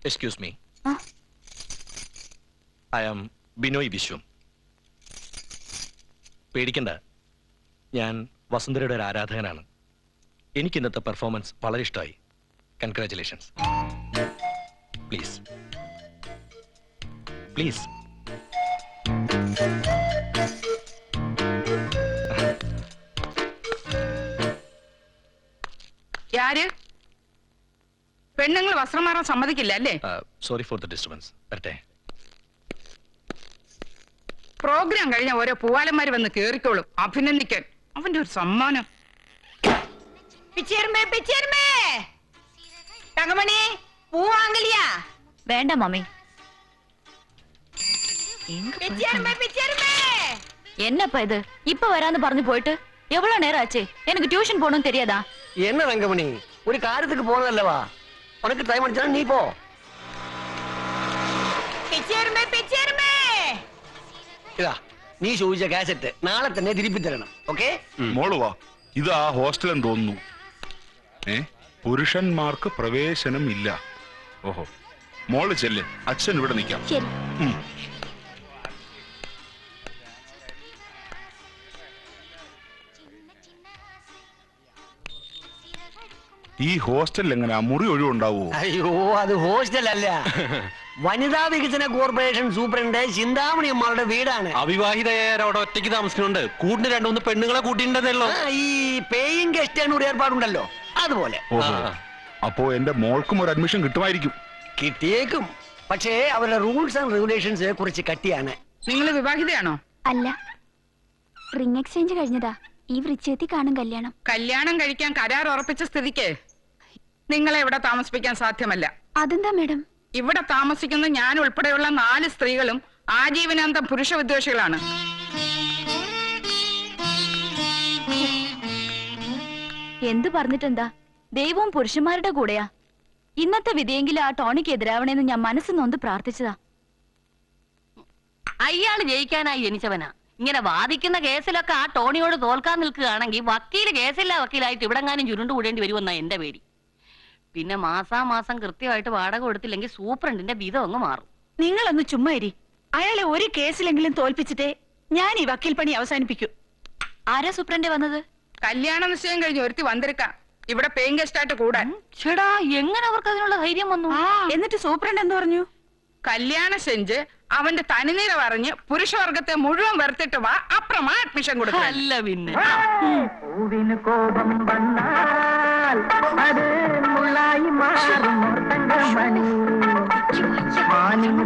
Excuse me. I am Binoy Viswam. പേടിക്കണ്ട, ഞാൻ വസുന്ധരയുടെ ഒരു ആരാധകനാണ്. എനിക്ക് ഇന്നത്തെ പെർഫോമൻസ് വളരെ ഇഷ്ടമായി. കൺഗ്രാറ്റുലേഷൻസ്. Please please. யாரு? പെണ്ണുങ്ങൾ വസ്ത്രം മാറാൻ സമ്മതിക്കില്ല അല്ലേ? Sorry for the disturbance. വരട്ടെ. പ്രോഗ്രാം കഴിഞ്ഞ ഓരോ പൂവാലന്മാര് വന്ന് കേറിക്കോളും അഭിനന്ദിക്കാൻ. അവന്റെ ഒരു സമ്മാനം. തങ്കമണി, പൂ വാങ്ങലിയാ? വേണ്ട മമ്മി. என்னப்பா இது? இப்ப வரான்னு പറഞ്ഞു போயிட்டு எவ்வளவு நேரம் ஆச்சு? எனக்கு டியூஷன் போகணும் தெரியாதா? என்ன ரங்கமணி, ஒரு காரியத்துக்கு போனதல்லவா? உனக்கு டைம் அடிச்சா நீ போ. ഇതാ നീ ചോദിച്ച കാസറ്റ് നാളെ തന്നെ തിരിപ്പി തരണം. ഓക്കെ മോള് വാ. ഇതാ ഹോസ്റ്റൽ എന്ന് തോന്നുന്നു. പുരുഷന്മാർക്ക് പ്രവേശനം ഇല്ല. ഓഹോ, മോള് ചെല്ല്, അച്ഛൻ ഇവിടെ നിൽക്കാം. ഈ ഹോസ്റ്റലിൽ എങ്ങനെ മുറി ഒഴിവുണ്ടാവോ? അയ്യോ, അത് ഹോസ്റ്റൽ അല്ല, വനിതാ വികസന കോർപ്പറേഷൻ സൂപ്രണ്ട് ചിന്താമണി അമ്മയുടെ വീടാണ്. അവിവാഹിതയായ അവിടെ ഒറ്റയ്ക്ക് താമസിക്കുന്നുണ്ട്. കൂട്ടിന് രണ്ടുമൂന്ന് പെണ്ണുങ്ങളെ കൂട്ടിയിട്ടുണ്ടല്ലോ. ഈ പേയിങ് ഗസ്റ്റ് ഒരു ഏർപ്പാടുണ്ടല്ലോ, അതുപോലെ. അപ്പോ എന്റെ മോൾക്കും ഒരു അഡ്മിഷൻ കിട്ടുമായിരിക്കും. കിട്ടിയേക്കും, പക്ഷേ അവരുടെ റൂൾസ് ആൻഡ് റെഗുലേഷൻസ് കുറച്ച് കട്ടിയാണ്. നിങ്ങൾ വിവാഹിതയാണോ? അല്ല, റിംഗ് എക്സ്ചേഞ്ച് കഴിഞ്ഞതാ. ഈ വൃശ്ചേത്തി കാണും കല്യാണം. കല്യാണം കഴിക്കാൻ കരാർ ഉറപ്പിച്ച സ്ഥിതിക്ക് നിങ്ങളെ ഇവിടെ താമസിപ്പിക്കാൻ സാധ്യമല്ല. അതെന്താ മേഡം? ഇവിടെ താമസിക്കുന്ന ഞാൻ ഉൾപ്പെടെയുള്ള 4 സ്ത്രീകളും ആജീവനാന്തം പുരുഷ വിദ്വേഷികളാണ്. എന്ത് പറഞ്ഞിട്ടെന്താ? ദൈവവും പുരുഷന്മാരുടെ കൂടെയാ. ഇന്നത്തെ വിധിയെങ്കിലും ആ ടോണിക്ക് എതിരാവണേന്ന് ഞാൻ മനസ്സ് നൊന്ത് പ്രാർത്ഥിച്ചതാ. അയാള് ജയിക്കാനായി ജനിച്ചവനാ. ഇങ്ങനെ വാദിക്കുന്ന കേസിലൊക്കെ ആ ടോണിയോട് തോൽക്കാൻ നിൽക്കുകയാണെങ്കിൽ വക്കീല് കേസില്ല വക്കീലായിട്ട് ഇവിടെങ്ങാനും ചുരുണ്ടു കൂടേണ്ടി വരുമെന്നാ എന്റെ പേടി. പിന്നെ മാസാമാസം കൃത്യമായിട്ട് വാടക കൊടുത്തില്ലെങ്കിൽ സൂപ്രണ്ടിന്റെ വിധം അങ്ങ് മാറും. നിങ്ങളൊന്ന് ചുമ്മാ ഇരി. അയാളെ ഒരു കേസിലെങ്കിലും തോൽപ്പിച്ചിട്ടേ ഞാൻ ഈ വക്കീൽ പണി അവസാനിപ്പിക്കൂ. ആരാ സൂപ്രണ്ട് വന്നത്? കല്യാണ നിശ്ചയം കഴിഞ്ഞ് ഒരുത്തി വന്നിരിക്കാം ഇവിടെ പേയിങ് ഗസ്റ്റ് ആയിട്ട് കൂടാൻ. ചേടാ, എങ്ങനെ അവർക്ക് അതിനുള്ള ധൈര്യം വന്നു? എന്നിട്ട് സൂപ്രണ്ട് എന്ത് പറഞ്ഞു? കല്യാണം സെഞ്ച് അവന്റെ തനിനിര പറഞ്ഞ് പുരുഷവർഗത്തെ മുഴുവൻ വെറുത്തിട്ട് വാ, അപ്പുറമാ അഡ്മിഷൻ കൊടുക്കുക. അല്ല പിന്നെ കോപം വന്നാൽ അത് മുള്ളായി മാറും തങ്കമണി.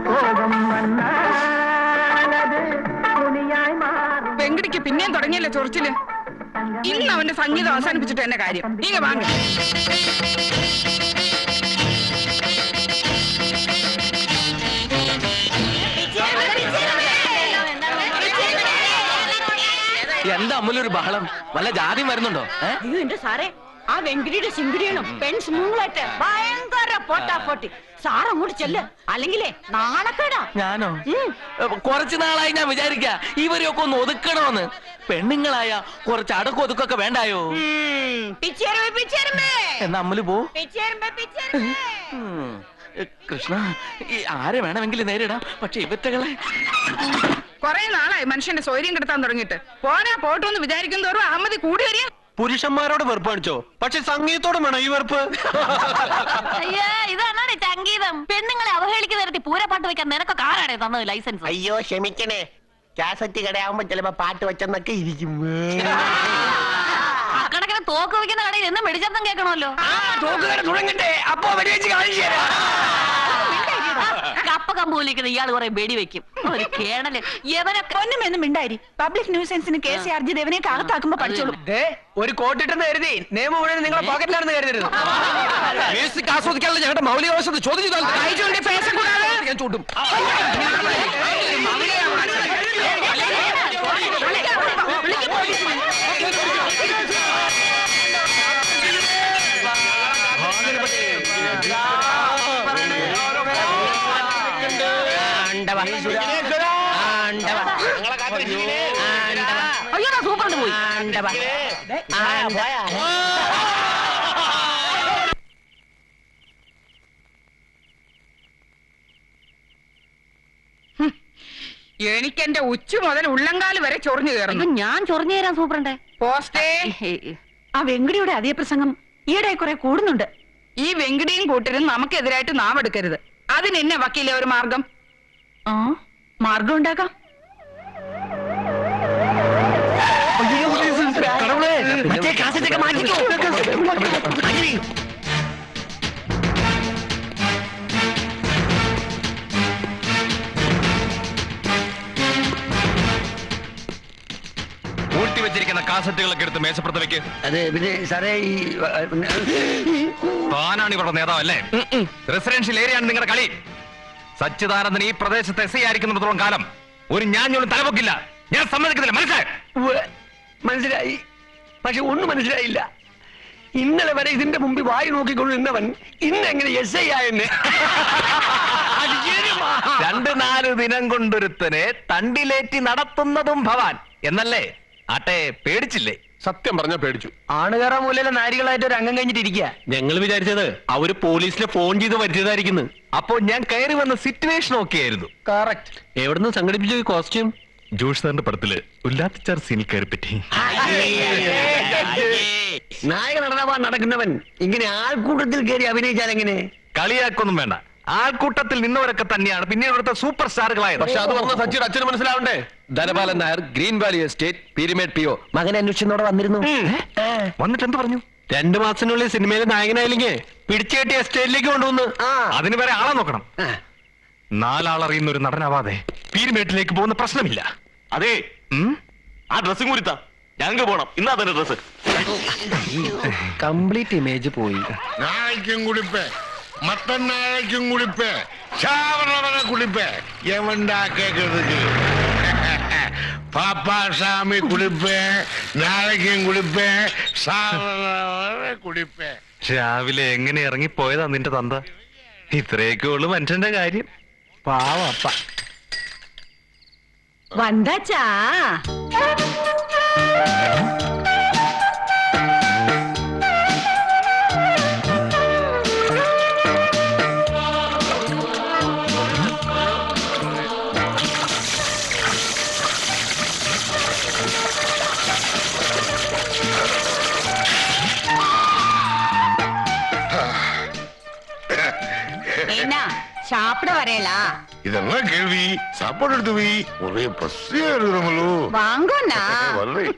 കോപം വന്നാൽ അത് മുനിയായി മാറും. വെങ്കടിക്ക് പിന്നെയും തുടങ്ങിയല്ലേ ചൊറിച്ചില്. ഇന്ന് അവന്റെ സംഗീതം അവസാനിപ്പിച്ചിട്ട് എന്നെ കാര്യം. നീങ്ങ വാങ്ങ. എന്താ അമ്മലൊരു ബഹളം? വല്ല ജാതിയും വരുന്നുണ്ടോ? അയ്യോ എന്റെ സാറേ, ആ വെങ്കിടിയുടെ ചിങ്കിടിയണം പെൺസ് മൂങ്ങളായിട്ട് ഭയങ്കര പൊട്ടാപ്പൊട്ടി. സാർ അങ്ങോട്ട് ചെല്ല്, അല്ലെങ്കിലേ നാണക്കേടാ. ഞാനോ? കുറച്ചു നാളായി ഞാൻ വിചാരിക്ക ഇവരെയൊക്കെ ഒന്ന് ഒതുക്കണമെന്ന്. പെണ്ണുങ്ങളായ കുറച്ച് അടക്കൊതുക്കൊക്കെ വേണ്ടായോ? എന്നാ അമ്മല് പോ. കൃഷ്ണ, ആരെ വേണമെങ്കിലും നേരിടാം, പക്ഷെ ഇവറ്റകളെ. കൊറേ നാളായി മനുഷ്യന്റെ സൗര്യം കിടത്താൻ തുടങ്ങിയിട്ട്. പോരാ പോട്ടോന്ന് വിചാരിക്കും തോറും അഹമ്മതി കൂടി വരിക. പുരുഷന്മാരോട് വെറുപ്പ് കാണിച്ചോ, പക്ഷെ സംഗീതത്തോടും വേണം ഈ വെറുപ്പ്. അയ്യേ, ഇതാണ് സംഗീതം. പെണ്ണുങ്ങളെ അവഹേളിക്കുന്ന തരത്തിൽ പൂരപ്പാട്ട് വെക്കാൻ നിനക്കൊക്കെ ആരാണേ തന്നത് ലൈസൻസ്? അയ്യോ ക്ഷമിക്കണേ, കാസറ്റ് കടയാവുമ്പോ ചിലപ്പോ പാട്ട് വെച്ചെന്നൊക്കെ ഇരിക്കും. അക്കണക്കിന് തോക്ക് വെക്കുന്ന കടയിൽ എന്നും വെടിച്ചബ്ദം കേൾക്കണമല്ലോ. തുടങ്ങണ്ടേ? അപ്പോ വെടിവെച്ച് കാണിച്ചു തരാം. കപ്പ കമ്പൂലിക്കുന്ന ഇയാൾ കുറെ വെടി വെക്കും. ഒരു കേണല് യവനൊക്കെ ഒന്നുമെന്നും മിണ്ടായി. പബ്ലിക് ന്യൂസൻസിന് കേസ് അർജി ദേവനെ അകത്താക്കുമ്പോ പഠിച്ചോളൂ. ഒരു കോട്ടിട്ടെന്ന് കരുതി നിയമം മുഴുവൻ നിങ്ങളുടെ പോക്കറ്റിലാണെന്ന് കരുതരുത്. ആസ്വദിക്കാനുള്ള ഞങ്ങളുടെ മൗലികാവസ്ഥ ചോദ്യം ഞാൻ ചൂണ്ടും. അയ്യോ, സൂപ്പറിന് പോയി. എനിക്ക് എന്റെ ഉച്ച മുതൽ ഉള്ളങ്കാല് വരെ ചൊറിഞ്ഞു അയ്യോ, കയറുന്നു. ഞാൻ ചൊറിഞ്ഞു തരാം സൂപ്രണ്ടേ. പോസ്റ്റേ, ആ വെങ്കടിയുടെ അതേ പ്രസംഗം ഈയിടെ കുറെ കൂടുന്നുണ്ട്. ഈ വെങ്കിടിയും കൂട്ടരും നമുക്കെതിരായിട്ട് നാവെടുക്കരുത്. അതിന് എന്നെ വക്കീലെ ഒരു മാർഗം. ആ മാർഗം ഉണ്ടാക്കാം. മറ്റേ കാസറ്റൊക്കെ മാറ്റിക്കോ. വെച്ചിരിക്കുന്ന കാസറ്റുകളൊക്കെ എടുത്ത് മേശപ്പുറത്ത് വെക്ക്. അതെ പിന്നെ സാറേ താനാണ് ഇവരുടെ നേതാവല്ലേ? റെസിഡൻഷ്യൽ ഏരിയ ആണ് നിങ്ങളുടെ കളി. സച്ചിദാനന്ദൻ ഈ പ്രദേശത്ത് എസ് ഐ ആയിരിക്കുന്നിടത്തോളം കാലം ഒരു ഞാഞ്ഞോളും തലപൊക്കില്ല. ഞാൻ സമ്മതിക്കുന്നില്ല. മനസ്സിലായി, പക്ഷെ ഒന്നും മനസ്സിലായില്ല. ഇന്നലെ വരെ ഇതിന്റെ മുമ്പിൽ വായി നോക്കിക്കൊണ്ട് നിന്നവൻ ഇന്നെങ്ങനെ എസ് ഐ ആയെന്ന്. 2-4 ദിനം കൊണ്ടൊരുത്തനെ തണ്ടിലേറ്റി നടത്തുന്നതും ഭവാൻ എന്നല്ലേ? ആട്ടെ, പേടിച്ചില്ലേ? സത്യം പറഞ്ഞ പേടിച്ചു. ആണുകാറ മൂലയിലെ നാരികളായിട്ട് ഒരു അംഗം കഴിഞ്ഞിട്ടിരിക്കുക. ഞങ്ങൾ വിചാരിച്ചത് അവര് പോലീസിനെ ഫോൺ ചെയ്ത് വരുത്തിയതായിരിക്കുന്നു. അപ്പോ ഞാൻ കയറി വന്ന സിറ്റുവേഷൻ ഒക്കെ ആയിരുന്നു. കറക്റ്റ്. എവിടുന്ന് സംഘടിപ്പിച്ചു ഈ കോസ്റ്റ്യൂം? ജോഷ് സാറിന്റെ പടത്തില് ഉല്ലാത്തിച്ചാർ സീനിൽ കയറി പറ്റി. നായക നടനവാൻ നടക്കുന്നവൻ ഇങ്ങനെ ആൾക്കൂട്ടത്തിൽ കയറി അഭിനയിച്ചാൽ എങ്ങനെ? കളിയാക്കൊന്നും വേണ്ട. ആൾക്കൂട്ടത്തിൽ നിന്നവരൊക്കെ തന്നെയാണ് പിന്നീട് ഇവിടുത്തെ സൂപ്പർ സ്റ്റാറുകളായത്. പക്ഷെ അത് പറഞ്ഞ സച്ചിയുടെ അച്ഛന് മനസ്സിലാവണ്ടേ? Dhanapalan Nair, green valley estate, Peermade P O. മകനെ അന്വേഷിച്ചോടെ വന്നിരുന്നു. വന്നിട്ട് എന്ത് പറഞ്ഞു? 2 മാസത്തിനുള്ളിൽ സിനിമയിലെ നായകനായില്ലെങ്കിൽ പിടിച്ചു കെട്ടി എസ്റ്റേറ്റിലേക്ക് കൊണ്ടുവന്ന്. അതിന് വരെ ആളെ നോക്കണം. 4 ആളറിയുന്ന ഒരു നടനാവാതെ പീരിമേട്ടിലേക്ക് പോകുന്ന പ്രശ്നമില്ല. അതെ, ആ ഡ്രസ്സും കുരുത്താ ഞങ്ങൾക്ക് പോണം. ഇന്നാ തന്നെ ഡ്രസ്. കംപ്ലീറ്റ് ഇമേജ് പോയി. நாளைக்கும் குடிப்பேன், மத்த நாளைக்கும் குடிப்பேன், சாவரவரை குடிப்பேன். எவன்டா கேட்கறதுக்கு? பாப்பா சாமி குடிப்பேன், நாளைக்கும் குடிப்பேன், சாவரவரை குடிப்பேன். രാവിലെ എങ്ങനെ ഇറങ്ങിപ്പോയതാ നിന്റെ തന്ത? ഇത്രയൊക്കെ ഉള്ളു മനുഷ്യന്റെ കാര്യം. പാവപ്പ. വந்தாച്ചാ என்ன சாப்பிட வரேலா? இதெல்லாம் கேள்வி. சாப்பாடு எடுத்து வை. ஒரே பசியா இருக்கிறவங்களோ. வாங்கண்ணா. வர்றேன்.